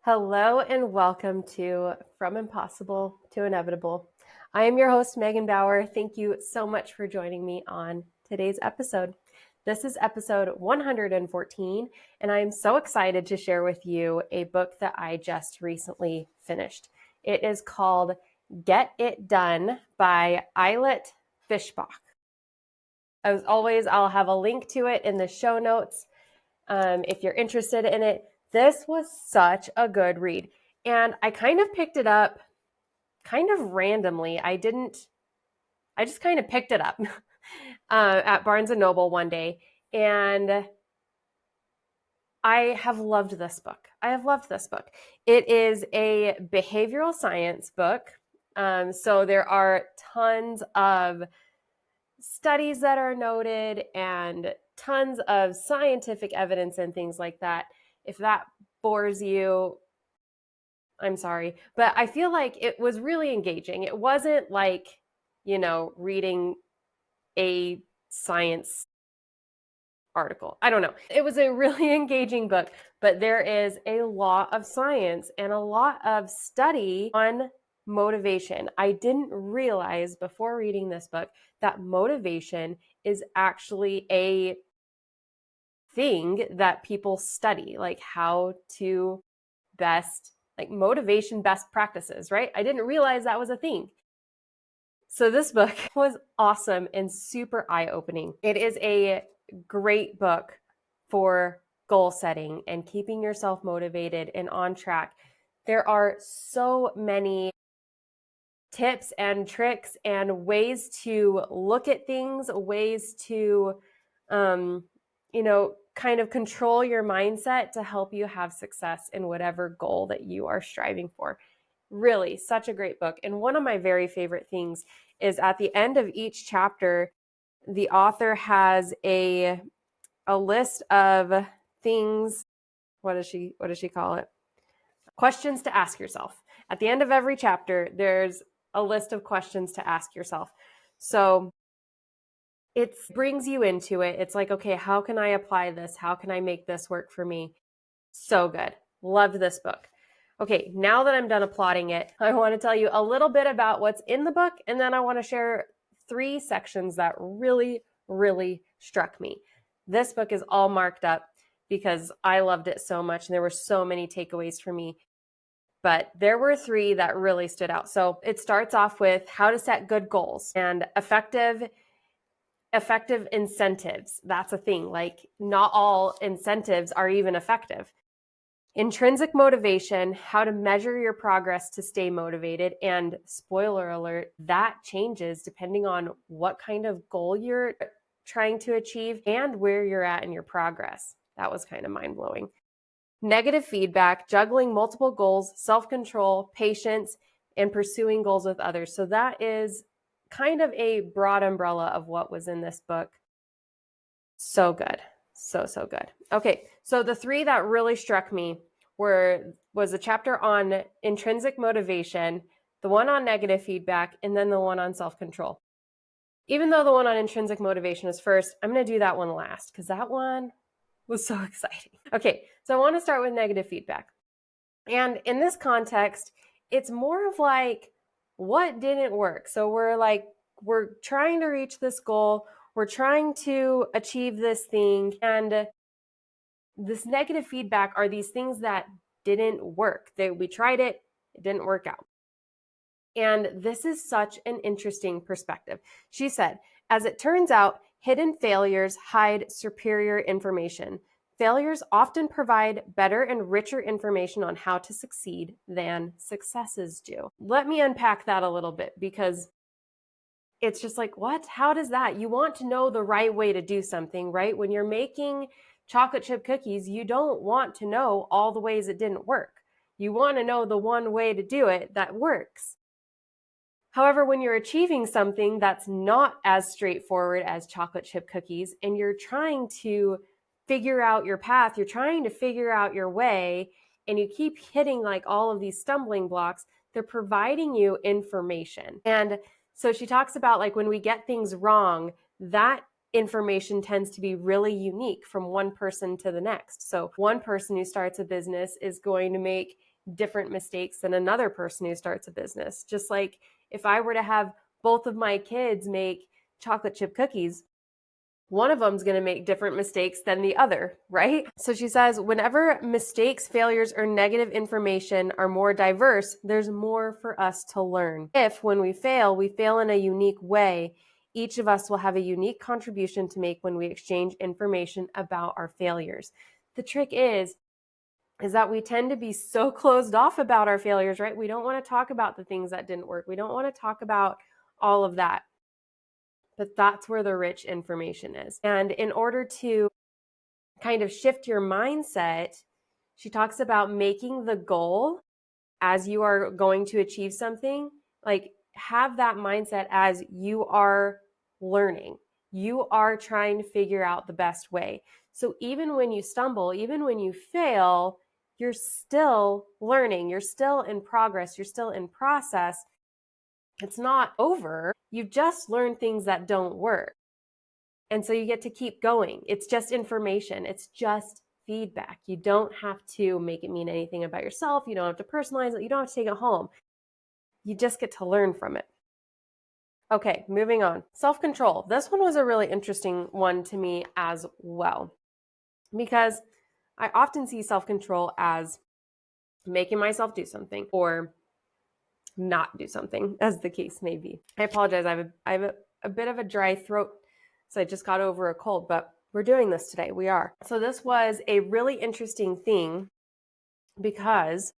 Hello and welcome to From Impossible to Inevitable. I am your host, Megan Bauer. Thank you so much for joining me on today's episode. This is episode 114, and I am so excited to share with you a book that I just recently finished. It is called Get It Done by Ayelet Fishbach. As always, I'll have a link to it in the show notes if you're interested in it. This was such a good read. And I kind of picked it up kind of randomly. I just kind of picked it up at Barnes & Noble one day. And I have loved this book. It is a behavioral science book. So there are tons of studies that are noted and tons of scientific evidence and things like that. If that bores you, I'm sorry, but I feel like it was really engaging. It wasn't like, reading a science article. I don't know. It was a really engaging book, but there is a lot of science and a lot of study on motivation. I didn't realize before reading this book that motivation is actually a thing that people study, like how to best, like motivation best practices, right? I didn't realize that was a thing. So this book was awesome and super eye-opening. It is a great book for goal setting and keeping yourself motivated and on track. There are so many tips and tricks and ways to look at things, ways to, kind of control your mindset to help you have success in whatever goal that you are striving for. Really, such a great book. And one of my very favorite things is at the end of each chapter, the author has a list of things. What does she call it? Questions to ask yourself. At the end of every chapter, there's a list of questions to ask yourself. So it brings you into it. It's like, okay, how can I apply this? How can I make this work for me? So good. Loved this book. Okay, now that I'm done applauding it, I want to tell you a little bit about what's in the book, and then I want to share 3 sections that really, really struck me. This book is all marked up because I loved it so much, and there were so many takeaways for me. But there were 3 that really stood out. So it starts off with how to set good goals and effective incentives. That's a thing. Like, not all incentives are even effective. Intrinsic motivation, how to measure your progress to stay motivated. And spoiler alert, that changes depending on what kind of goal you're trying to achieve and where you're at in your progress. That was kind of mind-blowing. Negative feedback, juggling multiple goals, self-control, patience, and pursuing goals with others. So that is kind of a broad umbrella of what was in this book. So good. So good. Okay, so the 3 that really struck me was a chapter on intrinsic motivation, the one on negative feedback, and then the one on self-control. Even though the one on intrinsic motivation is first, I'm going to do that one last because that one was so exciting. Okay, so I want to start with negative feedback. And in this context, it's more of like, what didn't work? So we're trying to reach this goal. We're trying to achieve this thing. And this negative feedback are these things that didn't work. We tried it didn't work out. And this is such an interesting perspective. She said, as it turns out, hidden failures hide superior information. Failures often provide better and richer information on how to succeed than successes do. Let me unpack that a little bit because it's just like, what? How does that? You want to know the right way to do something, right? When you're making chocolate chip cookies, you don't want to know all the ways it didn't work. You want to know the one way to do it that works. However, when you're achieving something that's not as straightforward as chocolate chip cookies, and you're trying to figure out your path, you're trying to figure out your way, and you keep hitting like all of these stumbling blocks, they're providing you information. And so she talks about like when we get things wrong, that information tends to be really unique from one person to the next. So one person who starts a business is going to make different mistakes than another person who starts a business. Just like if I were to have both of my kids make chocolate chip cookies, one of them is going to make different mistakes than the other, right? So she says, whenever mistakes, failures, or negative information are more diverse, there's more for us to learn. If, when we fail in a unique way, each of us will have a unique contribution to make when we exchange information about our failures. The trick is that we tend to be so closed off about our failures, right? We don't want to talk about the things that didn't work. We don't want to talk about all of that. But that's where the rich information is. And in order to kind of shift your mindset, she talks about making the goal as you are going to achieve something, like have that mindset as you are learning. You are trying to figure out the best way. So even when you stumble, even when you fail, you're still learning. You're still in progress. You're still in process. It's not over. You've just learned things that don't work. And so you get to keep going. It's just information. It's just feedback. You don't have to make it mean anything about yourself. You don't have to personalize it. You don't have to take it home. You just get to learn from it. Okay, moving on. Self-control. This one was a really interesting one to me as well, because I often see self-control as making myself do something or not do something, as the case may be. I apologize. I have a bit of a dry throat, so I just got over a cold, but we're doing this today. We are. So this was a really interesting thing because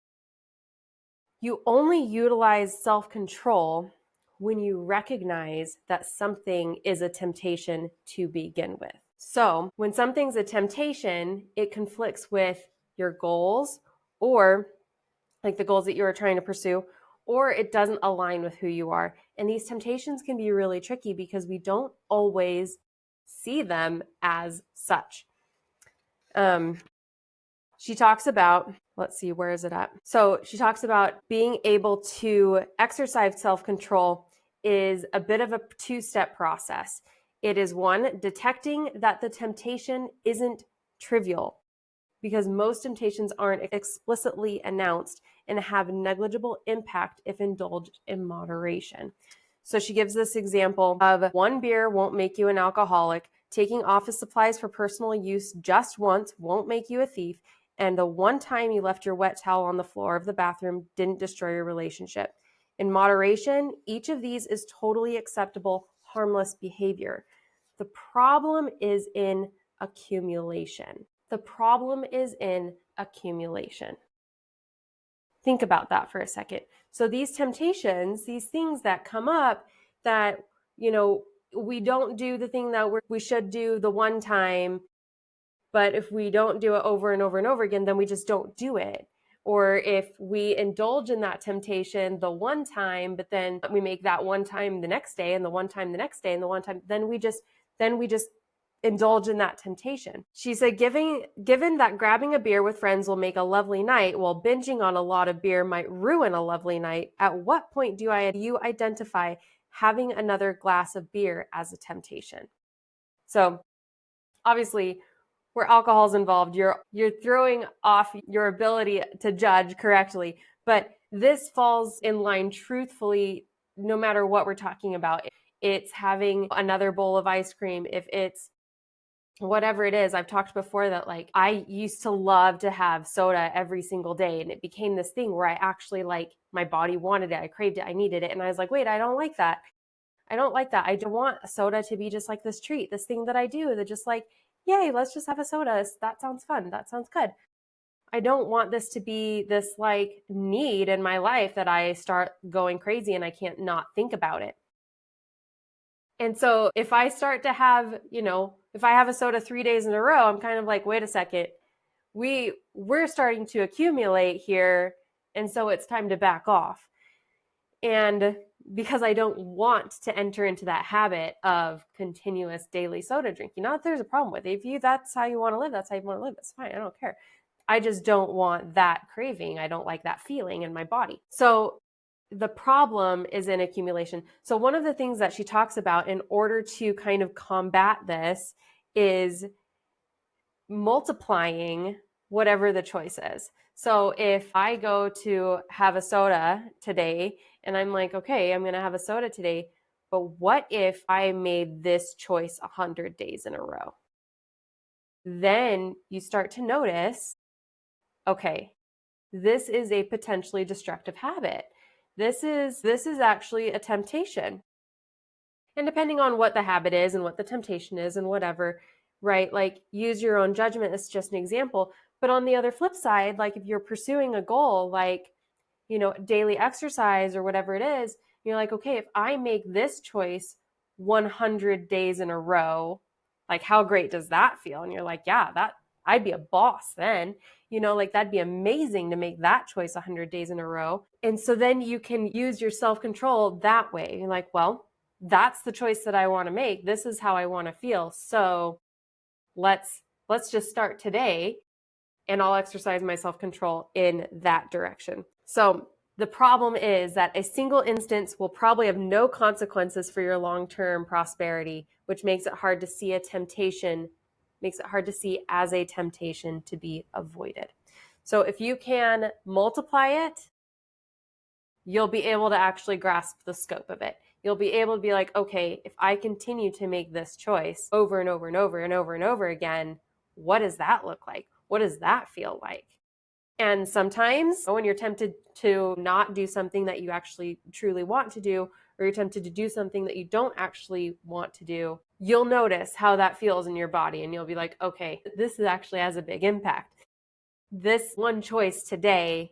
you only utilize self-control when you recognize that something is a temptation to begin with. So when something's a temptation, it conflicts with your goals, or like the goals that you are trying to pursue, or it doesn't align with who you are. And these temptations can be really tricky because we don't always see them as such. She talks about, let's see, where is it at? So she talks about being able to exercise self-control is a bit of a two-step process. It is one, detecting that the temptation isn't trivial, because most temptations aren't explicitly announced and have negligible impact if indulged in moderation. So she gives this example of one beer won't make you an alcoholic, taking office supplies for personal use just once won't make you a thief, and the one time you left your wet towel on the floor of the bathroom didn't destroy your relationship. In moderation, each of these is totally acceptable, harmless behavior. The problem is in accumulation. The problem is in accumulation. Think about that for a second. So these temptations, these things that come up that, we don't do the thing that we should do the one time, but if we don't do it over and over and over again, then we just don't do it. Or if we indulge in that temptation the one time, but then we make that one time the next day and the one time the next day and the one time, then we just indulge in that temptation. She said, given that grabbing a beer with friends will make a lovely night, while binging on a lot of beer might ruin a lovely night, at what point do you identify having another glass of beer as a temptation? So obviously, where alcohol is involved, you're throwing off your ability to judge correctly. But this falls in line truthfully, no matter what we're talking about. It's having another bowl of ice cream, if it's whatever it is. I've talked before that like I used to love to have soda every single day, and it became this thing where I actually my body wanted it, I craved it, I needed it, and I was like, wait, I don't like that. I don't like that. I don't want soda to be just like this treat, this thing that I do that just yay, let's just have a soda. That sounds fun. That sounds good. I don't want this to be this need in my life that I start going crazy and I can't not think about it. And so if I start to have, if I have a soda 3 days in a row, I'm kind of like, wait a second, we're starting to accumulate here. And so it's time to back off. And because I don't want to enter into that habit of continuous daily soda drinking, not that there's a problem with it. If that's how you want to live, that's how you want to live. It's fine. I don't care. I just don't want that craving. I don't like that feeling in my body. So The problem is in accumulation. So one of the things that she talks about in order to kind of combat this is multiplying whatever the choice is. So if I go to have a soda today and I'm like, okay, I'm going to have a soda today, but what if I made this choice 100 days in a row? Then you start to notice, okay, this is a potentially destructive habit. This is actually a temptation. And depending on what the habit is and what the temptation is and whatever, right? Like use your own judgment as just an example. But on the other flip side, like if you're pursuing a goal like, daily exercise or whatever it is, you're like, okay, if I make this choice 100 days in a row, like how great does that feel? And you're like, yeah, that I'd be a boss then. Like that'd be amazing to make that choice 100 days in a row. And so then you can use your self-control that way. You're like, well, that's the choice that I want to make. This is how I want to feel. So let's just start today and I'll exercise my self-control in that direction. So the problem is that a single instance will probably have no consequences for your long-term prosperity, which makes it hard to see as a temptation to be avoided. So if you can multiply it, you'll be able to actually grasp the scope of it. You'll be able to be like, okay, if I continue to make this choice over and over and over and over and over again, what does that look like? What does that feel like? And sometimes when you're tempted to not do something that you actually truly want to do, or you're tempted to do something that you don't actually want to do, you'll notice how that feels in your body and you'll be like, okay, this actually has a big impact. This one choice today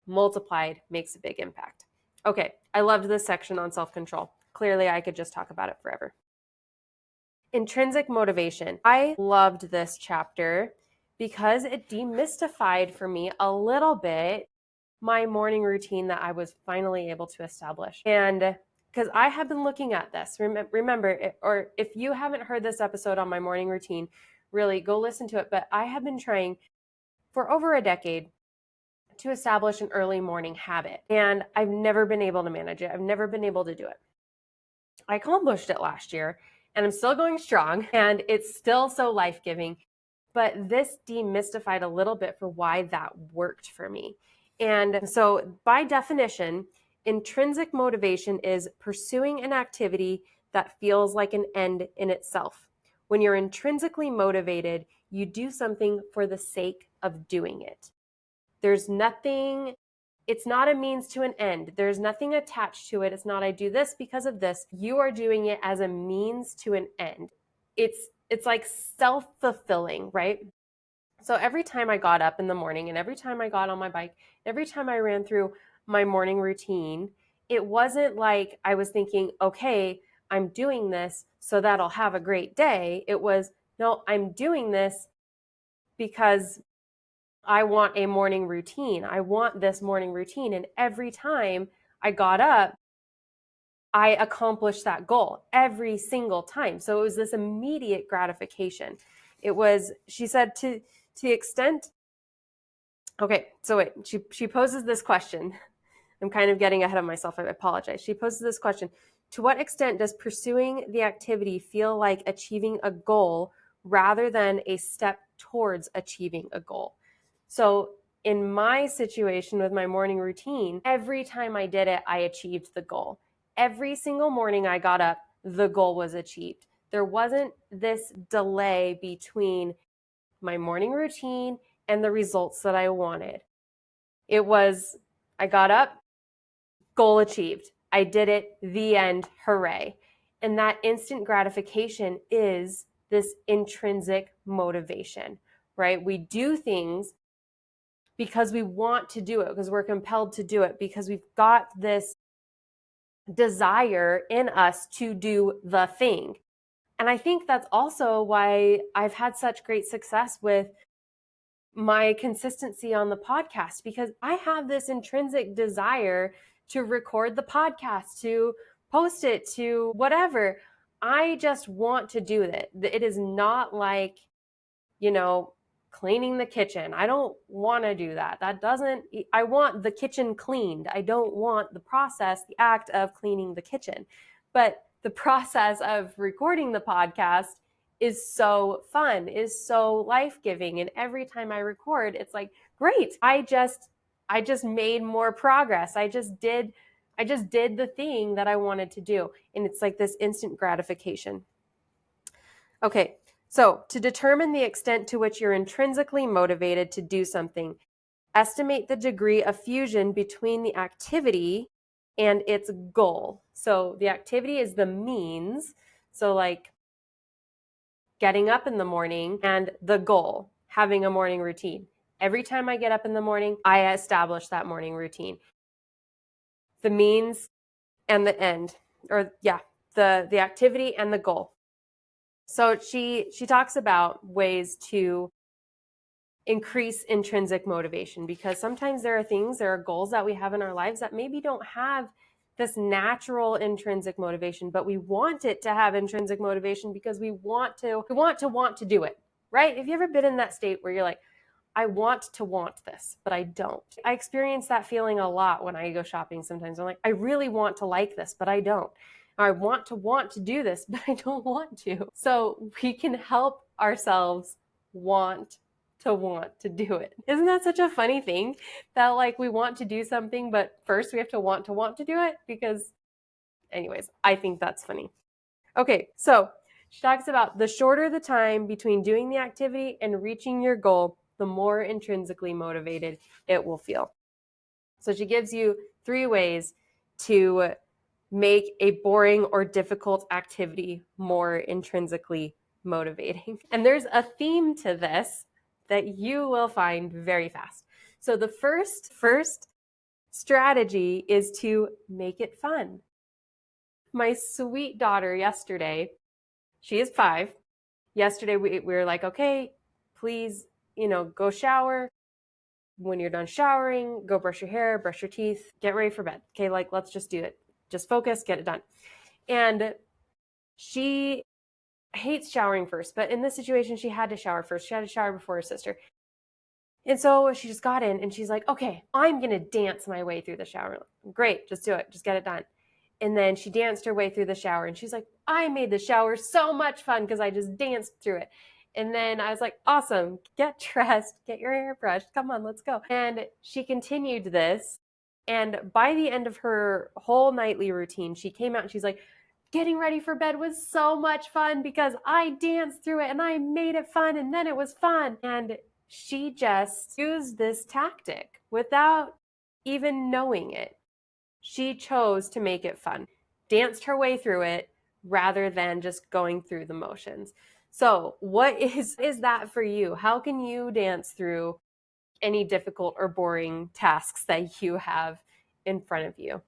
multiplied makes a big impact. Okay, I loved this section on self-control. Clearly, I could just talk about it forever. Intrinsic motivation. I loved this chapter because it demystified for me a little bit my morning routine that I was finally able to establish. And because I have been looking at this, remember, or if you haven't heard this episode on my morning routine, really go listen to it. But I have been trying for over a decade to establish an early morning habit. And I've never been able to manage it. I've never been able to do it. I accomplished it last year and I'm still going strong and it's still so life-giving. But this demystified a little bit for why that worked for me. And so by definition, intrinsic motivation is pursuing an activity that feels like an end in itself. When you're intrinsically motivated, you do something for the sake of doing it. It's not a means to an end. There's nothing attached to it. It's not, I do this because of this. You are doing it as a means to an end. It's like self-fulfilling, right? So every time I got up in the morning and every time I got on my bike, every time I ran through my morning routine, it wasn't like I was thinking, okay, I'm doing this so that I'll have a great day. It was, no, I'm doing this because I want a morning routine. I want this morning routine. And every time I got up, I accomplished that goal every single time. So it was this immediate gratification. It was, she said, to the extent, okay, so wait, she poses this question. I'm kind of getting ahead of myself. I apologize. She poses this question. To what extent does pursuing the activity feel like achieving a goal rather than a step towards achieving a goal? So in my situation with my morning routine, every time I did it, I achieved the goal. Every single morning I got up, the goal was achieved. There wasn't this delay between my morning routine and the results that I wanted. It was, I got up, goal achieved. I did it, the end, hooray. And that instant gratification is this intrinsic motivation, right? We do things because we want to do it, because we're compelled to do it, because we've got this desire in us to do the thing. And I think that's also why I've had such great success with my consistency on the podcast, because I have this intrinsic desire to record the podcast, to post it, to whatever. I just want to do it. It is not like, cleaning the kitchen. I don't want to do that. I want the kitchen cleaned. I don't want the process, the act of cleaning the kitchen. But the process of recording the podcast is so fun, is so life-giving. And every time I record, it's like, great, I just made more progress. I just did the thing that I wanted to do. And it's like this instant gratification. Okay, so to determine the extent to which you're intrinsically motivated to do something, estimate the degree of fusion between the activity and its goal. So the activity is the means. So like getting up in the morning, and the goal, having a morning routine. Every time I get up in the morning, I establish that morning routine. The means and the end, or yeah, the activity and the goal. So she talks about ways to increase intrinsic motivation, because sometimes there are goals that we have in our lives that maybe don't have this natural intrinsic motivation, but we want it to have intrinsic motivation because we want to do it, right? Have you ever been in that state where you're like, I want to want this, but I don't? I experience that feeling a lot when I go shopping sometimes. I'm like, I really want to like this, but I don't. I want to do this, but I don't want to. So we can help ourselves want to do it. Isn't that such a funny thing that like we want to do something, but first we have to want to do it? Because anyways, I think that's funny. Okay, so she talks about the shorter the time between doing the activity and reaching your goal, the more intrinsically motivated it will feel. So she gives you 3 ways to make a boring or difficult activity more intrinsically motivating. And there's a theme to this that you will find very fast. So the first strategy is to make it fun. My sweet daughter yesterday, she is 5. Yesterday we were like, okay, please, go shower. When you're done showering, go brush your hair, brush your teeth, get ready for bed. Okay, like let's just do it. Just focus, get it done. And she hates showering first, but in this situation, she had to shower first. She had to shower before her sister. And so she just got in and she's like, okay, I'm going to dance my way through the shower. Great, just do it. Just get it done. And then she danced her way through the shower and she's like, I made the shower so much fun because I just danced through it. And then I was like, awesome, get dressed, get your hair brushed. Come on, let's go. And she continued this. And by the end of her whole nightly routine, she came out and she's like, getting ready for bed was so much fun because I danced through it and I made it fun and then it was fun. And she just used this tactic without even knowing it. She chose to make it fun, danced her way through it rather than just going through the motions. So what is that for you? How can you dance through any difficult or boring tasks that you have in front of you?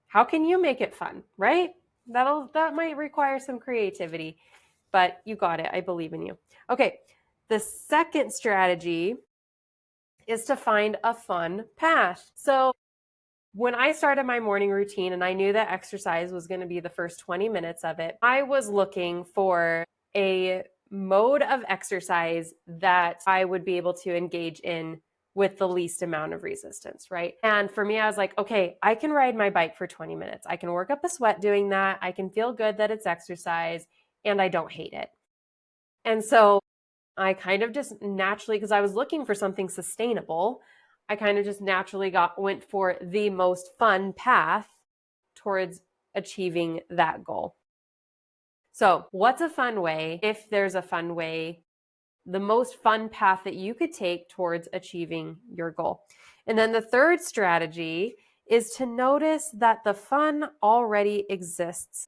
How can you make it fun, right? That might require some creativity, but you got it. I believe in you. Okay, the second strategy is to find a fun path. So when I started my morning routine and I knew that exercise was going to be the first 20 minutes of it, I was looking for a mode of exercise that I would be able to engage in with the least amount of resistance, right? And for me, I was like, okay, I can ride my bike for 20 minutes. I can work up a sweat doing that. I can feel good that it's exercise and I don't hate it. And so I kind of just naturally, because I was looking for something sustainable, I kind of just naturally went for the most fun path towards achieving that goal. So what's a fun way? If there's a fun way, the most fun path that you could take towards achieving your goal. And then the third strategy is to notice that the fun already exists.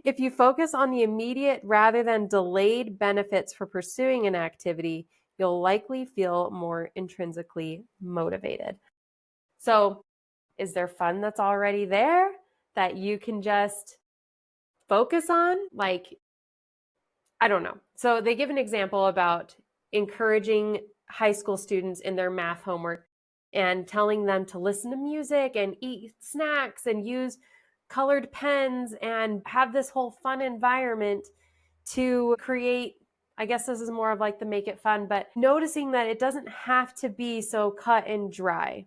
If you focus on the immediate rather than delayed benefits for pursuing an activity, you'll likely feel more intrinsically motivated. So, is there fun that's already there that you can just focus on? Like, I don't know. So, they give an example about encouraging high school students in their math homework and telling them to listen to music and eat snacks and use colored pens and have this whole fun environment to create I guess this is more of like the make it fun, but noticing that it doesn't have to be so cut and dry,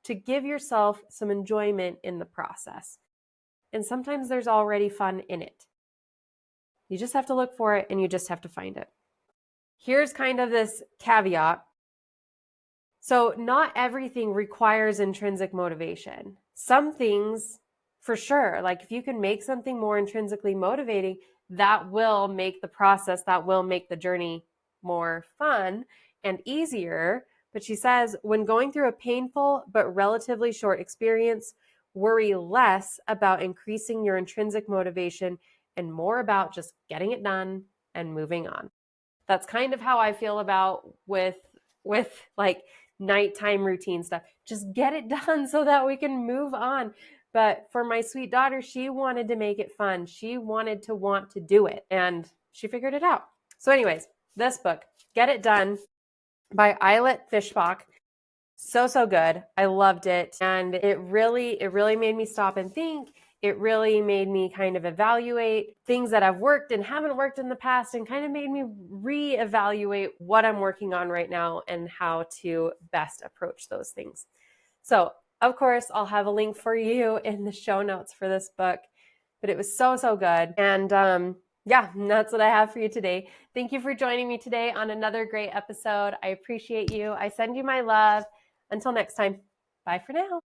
to give yourself some enjoyment in the process. And sometimes there's already fun in it. You just have to look for it and you just have to find it. Here's kind of this caveat. So, not everything requires intrinsic motivation. Some things, for sure, like if you can make something more intrinsically motivating, that will make the process, that will make the journey more fun and easier. But she says, when going through a painful but relatively short experience, worry less about increasing your intrinsic motivation and more about just getting it done and moving on. That's kind of how I feel about with like nighttime routine stuff. Just get it done so that we can move on. But for my sweet daughter, she wanted to make it fun. She wanted to want to do it, and she figured it out. So anyways, this book, Get It Done by Ayelet Fishbach. So good. I loved it. And it really made me stop and think. It really made me kind of evaluate things that have worked and haven't worked in the past, and kind of made me reevaluate what I'm working on right now and how to best approach those things. So, of course, I'll have a link for you in the show notes for this book, but it was so good. And yeah, that's what I have for you today. Thank you for joining me today on another great episode. I appreciate you. I send you my love. Until next time, bye for now.